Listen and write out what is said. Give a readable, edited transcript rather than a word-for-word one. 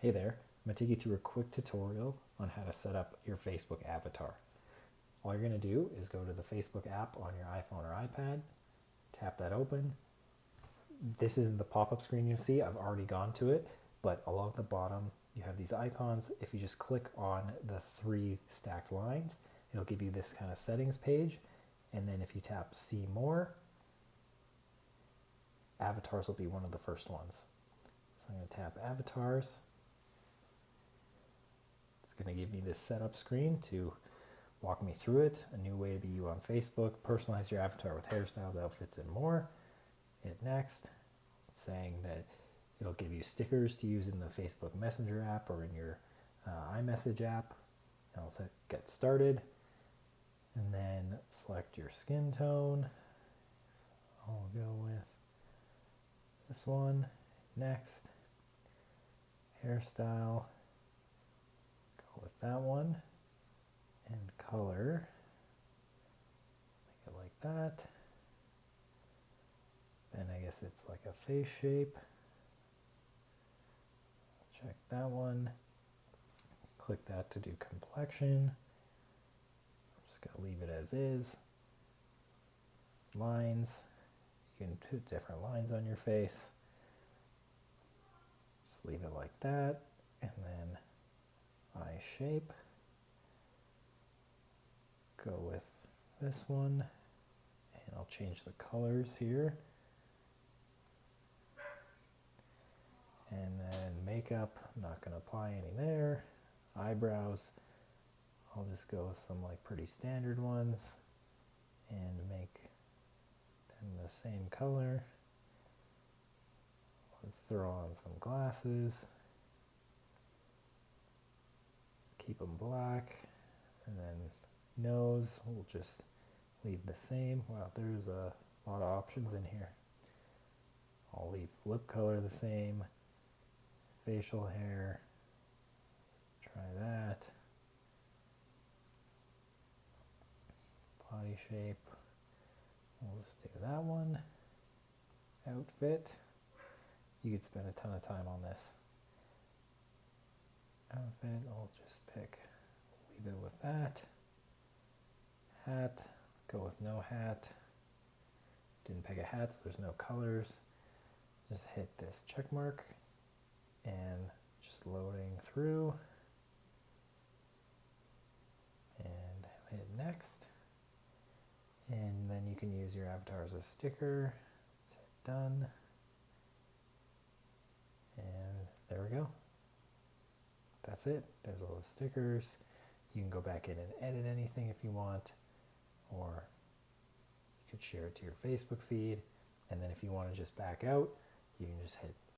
Hey there, I'm going to take you through a quick tutorial on how to set up your Facebook avatar. All you're going to do is go to the Facebook app on your iPhone or iPad, tap that open. This isn't the pop-up screen you see, I've already gone to it, but along the bottom you have these icons. If you just click on the 3 stacked lines, it'll give you this kind of settings page, and then if you tap see more, avatars will be one of the first ones. So I'm going to tap avatars. It's going to give me this setup screen to walk me through it. A new way to be you on Facebook. Personalize your avatar with hairstyles, outfits, and more. Hit next. It's saying that it'll give you stickers to use in the Facebook Messenger app or in your iMessage app. I'll say get started. And then select your skin tone. I'll go with this one. Next. Hairstyle. Go with that one. And color. Make it like that. Then I guess it's like a face shape. Check that one. Click that to do complexion. I'm just going to leave it as is. Lines. You can put different lines on your face. Just leave it like that. And then eye shape. Go with this one. And I'll change the colors here. And then makeup, I'm not going to apply any there. Eyebrows, I'll just go with some like pretty standard ones and make them the same color. Let's throw on some glasses. Keep them black. And then nose, we'll just leave the same. Wow, there's a lot of options in here. I'll leave lip color the same. Facial hair, try that. Body shape, we'll just do that one. Outfit, you could spend a ton of time on this. Outfit, I'll just pick, leave it with that. Hat, go with no hat. Didn't pick a hat, so there's no colors. Just hit this check mark. And just loading through, and hit next, and then you can use your avatar as a sticker. Just hit done, and there we go. That's it. There's all the stickers. You can go back in and edit anything if you want, or you could share it to your Facebook feed, and then if you want to just back out, you can just hit